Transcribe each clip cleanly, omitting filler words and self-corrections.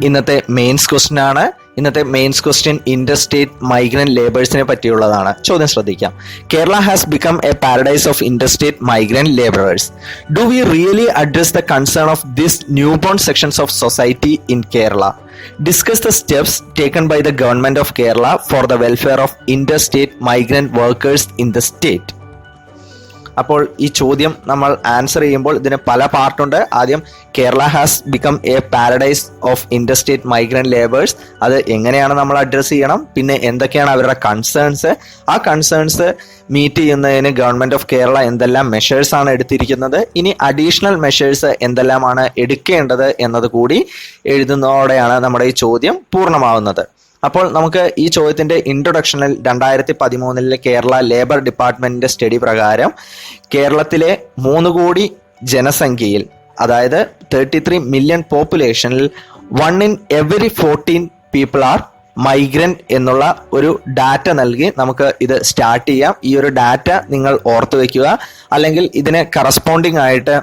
ഇന്നത്തെ mains question ആണ്. ഇന്നത്തെ mains question inter state migrant ലേബേഴ്സിനെ പറ്റിയുള്ളതാണ്. ചോദ്യം ശ്രദ്ധിക്കാം. Kerala has become a paradise of inter state migrant labourers. Do we really address the concern of this new born sections of society in Kerala? Discuss the steps taken by the government of Kerala for the welfare of interstate migrant workers in the state. അപ്പോൾ ഈ ചോദ്യം നമ്മൾ answer ചെയ്യുമ്പോൾ ഇതിന് പല പാർട്ടുണ്ട്. ആദ്യം Kerala has become a paradise of interstate migrant labours, അത് എങ്ങനെയാണ് നമ്മൾ അഡ്രസ്സ് ചെയ്യണം, പിന്നെ എന്തൊക്കെയാണ് അവരുടെ കൺസേൺസ്, ആ കൺസേൺസ് മീറ്റ് ചെയ്യുന്നതിന് ഗവൺമെന്റ് ഓഫ് കേരള എന്തെല്ലാം മെഷേഴ്സ് ആണ് എടുത്തിരിക്കുന്നത്, ഇനി അഡീഷണൽ മെഷേഴ്സ് എന്തെല്ലാമാണ് എടുക്കേണ്ടത് എന്നത് കൂടി എഴുതുന്നതോടെയാണ് നമ്മുടെ ഈ ചോദ്യം പൂർണ്ണമാവുന്നത്. അപ്പോൾ നമുക്ക് ഈ ചോദ്യത്തിന്റെ ഇൻട്രൊഡക്ഷനിൽ 2013 കേരള ലേബർ ഡിപ്പാർട്ട്മെന്റിന്റെ സ്റ്റഡി പ്രകാരം കേരളത്തിലെ 3 കോടി ജനസംഖ്യയിൽ, അതായത് 33 മില്യൺ പോപ്പുലേഷനിൽ 1 in every 14 people are migrant എന്നുള്ള ഒരു ഡാറ്റ നൽകി നമുക്ക് ഇത് സ്റ്റാർട്ട് ചെയ്യാം. ഈ ഒരു ഡാറ്റ നിങ്ങൾ ഓർത്തു വെക്കുക. അല്ലെങ്കിൽ ഇതിന് കറസ്പോണ്ടിങ് ആയിട്ട്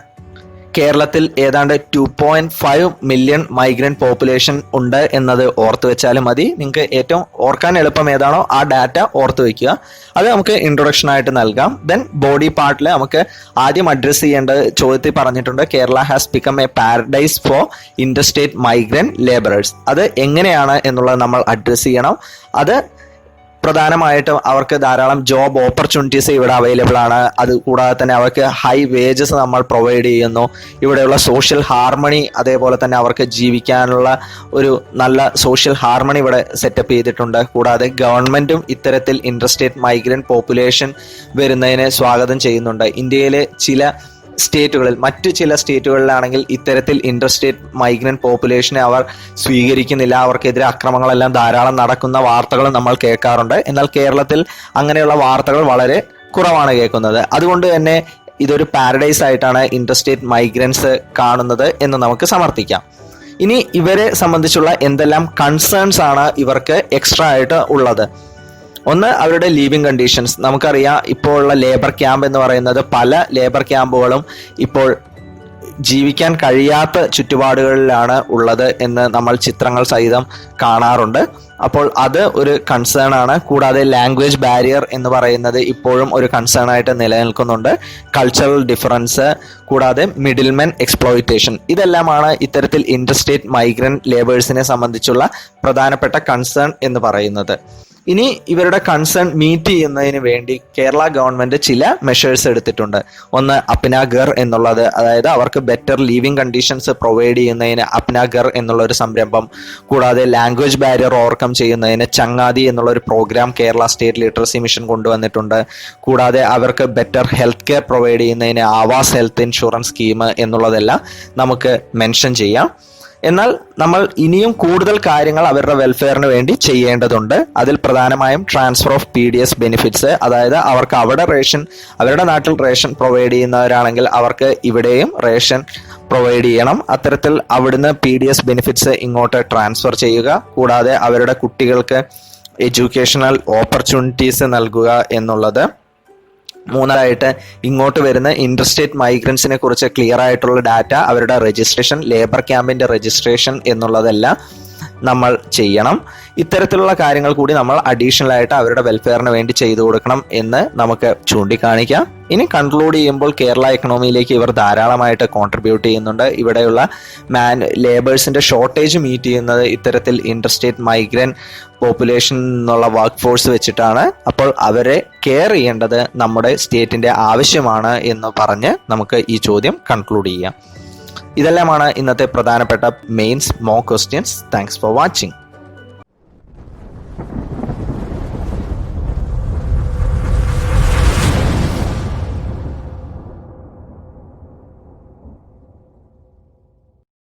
കേരളത്തിൽ ഏതാണ്ട് 2.5 മില്യൺ മൈഗ്രന്റ് പോപ്പുലേഷൻ ഉണ്ട് എന്നത് ഓർത്തു വെച്ചാലും മതി. നിങ്ങൾക്ക് ഏറ്റവും ഓർക്കാൻ എളുപ്പം ഏതാണോ ആ ഡാറ്റ ഓർത്തു വെക്കുക. അത് നമുക്ക് ഇൻട്രൊഡക്ഷൻ ആയിട്ട് നൽകാം. ദെൻ ബോഡി പാർട്ടിൽ നമുക്ക് ആദ്യം അഡ്രസ്സ് ചെയ്യേണ്ടത്, ചോദ്യത്തിൽ പറഞ്ഞിട്ടുണ്ട് Kerala has become a paradise for interstate migrant labourers. അത് എങ്ങനെയാണ് എന്നുള്ളത് നമ്മൾ അഡ്രസ്സ് ചെയ്യണം. അത് പ്രധാനമായിട്ടും അവർക്ക് ധാരാളം ജോബ് ഓപ്പർച്യൂണിറ്റീസ് ഇവിടെ അവൈലബിൾ ആണ്. അത് കൂടാതെ തന്നെ അവർക്ക് ഹൈ വേജസ് നമ്മൾ പ്രൊവൈഡ് ചെയ്യുന്നു. ഇവിടെയുള്ള സോഷ്യൽ ഹാർമണി, അതേപോലെ തന്നെ അവർക്ക് ജീവിക്കാനുള്ള ഒരു നല്ല സോഷ്യൽ ഹാർമണി ഇവിടെ സെറ്റപ്പ് ചെയ്തിട്ടുണ്ട്. കൂടാതെ ഗവൺമെന്റും ഇത്തരത്തിൽ ഇന്റർസ്റ്റേറ്റ് മൈഗ്രന്റ് പോപ്പുലേഷൻ വരുന്നതിനെ സ്വാഗതം ചെയ്യുന്നുണ്ട്. ഇന്ത്യയിലെ മറ്റു ചില സ്റ്റേറ്റുകളിലാണെങ്കിൽ ഇത്തരത്തിൽ ഇന്റർസ്റ്റേറ്റ് മൈഗ്രന്റ് പോപ്പുലേഷനെ അവർ സ്വീകരിക്കുന്നില്ല. അവർക്കെതിരെ അക്രമങ്ങളെല്ലാം ധാരാളം നടക്കുന്ന വാർത്തകൾ നമ്മൾ കേൾക്കാറുണ്ട്. എന്നാൽ കേരളത്തിൽ അങ്ങനെയുള്ള വാർത്തകൾ വളരെ കുറവാണ് കേൾക്കുന്നത്. അതുകൊണ്ട് തന്നെ ഇതൊരു പാരഡൈസ് ആയിട്ടാണ് ഇന്റർസ്റ്റേറ്റ് മൈഗ്രൻസ് കാണുന്നത് എന്ന് നമുക്ക് സമർത്ഥിക്കാം. ഇനി ഇവരെ സംബന്ധിച്ചുള്ള എന്തെല്ലാം കൺസേൺസ് ആണ് ഇവർക്ക് എക്സ്ട്രാ ആയിട്ട് ഉള്ളത്? ഒന്ന്, അവരുടെ ലീവിങ് കണ്ടീഷൻസ്. നമുക്കറിയാം, ഇപ്പോൾ ഉള്ള ലേബർ ക്യാമ്പ് എന്ന് പറയുന്നത് പല ലേബർ ക്യാമ്പുകളും ഇപ്പോൾ ജീവിക്കാൻ കഴിയാത്ത ചുറ്റുപാടുകളിലാണ് ഉള്ളത് എന്ന് നമ്മൾ ചിത്രങ്ങൾ സഹിതം കാണാറുണ്ട്. അപ്പോൾ അത് ഒരു കൺസേൺ ആണ്. കൂടാതെ ലാംഗ്വേജ് ബാരിയർ എന്ന് പറയുന്നത് ഇപ്പോഴും ഒരു കൺസേൺ ആയിട്ട് നിലനിൽക്കുന്നുണ്ട്. കൾച്ചറൽ ഡിഫറൻസ്, കൂടാതെ മിഡിൽമെൻ എക്സ്പ്ലോയിറ്റേഷൻ, ഇതെല്ലാമാണ് ഇത്തരത്തിൽ ഇന്റർസ്റ്റേറ്റ് മൈഗ്രന്റ് ലേബേഴ്സിനെ സംബന്ധിച്ചുള്ള പ്രധാനപ്പെട്ട കൺസേൺ എന്ന് പറയുന്നത്. ഇനി ഇവരുടെ കൺസേൺ മീറ്റ് ചെയ്യുന്നതിന് വേണ്ടി കേരള ഗവൺമെന്റ് ചില മെഷേഴ്സ് എടുത്തിട്ടുണ്ട്. ഒന്ന്, അപ്നാ ഘർ എന്നുള്ളത്, അതായത് അവർക്ക് ബെറ്റർ ലീവിങ് കണ്ടീഷൻസ് പ്രൊവൈഡ് ചെയ്യുന്നതിന് അപ്നാ ഘർ എന്നുള്ള ഒരു സംരംഭം. കൂടാതെ ലാംഗ്വേജ് ബാരിയർ ഓവർകം ചെയ്യുന്നതിന് ചങ്ങാതി എന്നുള്ള ഒരു programme Kerala state literacy mission കൊണ്ടുവന്നിട്ടുണ്ട്. കൂടാതെ അവർക്ക് ബെറ്റർ ഹെൽത്ത് കെയർ പ്രൊവൈഡ് ചെയ്യുന്നതിന് ആവാസ് ഹെൽത്ത് ഇൻഷുറൻസ് സ്കീം എന്നുള്ളതെല്ലാം നമുക്ക് മെൻഷൻ ചെയ്യാം. എന്നാൽ നമ്മൾ ഇനിയും കൂടുതൽ കാര്യങ്ങൾ അവരുടെ വെൽഫെയറിന് വേണ്ടി ചെയ്യേണ്ടതുണ്ട്. അതിൽ പ്രധാനമായും ട്രാൻസ്ഫർ ഓഫ് PDS ബെനിഫിറ്റ്സ്, അതായത് അവർക്ക് അവരുടെ നാട്ടിൽ റേഷൻ പ്രൊവൈഡ് ചെയ്യുന്നവരാണെങ്കിൽ അവർക്ക് ഇവിടെയും റേഷൻ പ്രൊവൈഡ് ചെയ്യണം. അത്തരത്തിൽ അവിടുന്ന് PDS ബെനിഫിറ്റ്സ് ഇങ്ങോട്ട് ട്രാൻസ്ഫർ ചെയ്യുക. കൂടാതെ അവരുടെ കുട്ടികൾക്ക് എഡ്യൂക്കേഷണൽ ഓപ്പർച്യൂണിറ്റീസ് നൽകുക എന്നുള്ളത്. മൂന്നായിട്ട്, ഇങ്ങോട്ട് വരുന്ന ഇന്റർസ്റ്റേറ്റ് മൈഗ്രൻസിനെ കുറിച്ച് ക്ലിയർ ആയിട്ടുള്ള ഡാറ്റ, അവരുടെ രജിസ്ട്രേഷൻ, ലേബർ ക്യാമ്പിന്റെ രജിസ്ട്രേഷൻ എന്നുള്ളതെല്ലാം നമ്മൾ ചെയ്യണം. ഇത്തരത്തിലുള്ള കാര്യങ്ങൾ കൂടി നമ്മൾ അഡീഷണൽ ആയിട്ട് അവരുടെ വെൽഫെയറിന് വേണ്ടി ചെയ്തു കൊടുക്കണം എന്ന് നമുക്ക് ചൂണ്ടിക്കാണിക്കാം. ഇനി കൺക്ലൂഡ് ചെയ്യുമ്പോൾ കേരള എക്കണോമിയിലേക്ക് ഇവർ ധാരാളമായിട്ട് കോൺട്രിബ്യൂട്ട് ചെയ്യുന്നുണ്ട്. ഇവിടെയുള്ള ലേബേഴ്സിന്റെ ഷോർട്ടേജ് മീറ്റ് ചെയ്യുന്നത് ഇത്തരത്തിൽ ഇന്റർസ്റ്റേറ്റ് മൈഗ്രന്റ് പോപ്പുലേഷൻ എന്നുള്ള വർക്ക് ഫോഴ്സ് വെച്ചിട്ടാണ്. അപ്പോൾ അവരെ കെയർ ചെയ്യേണ്ടത് നമ്മുടെ സ്റ്റേറ്റിന്റെ ആവശ്യമാണ് എന്ന് പറഞ്ഞ് നമുക്ക് ഈ ചോദ്യം കൺക്ലൂഡ് ചെയ്യാം. ഇതെല്ലാമാണ് ഇന്നത്തെ പ്രധാനപ്പെട്ട mains mock questions. Thanks for watching.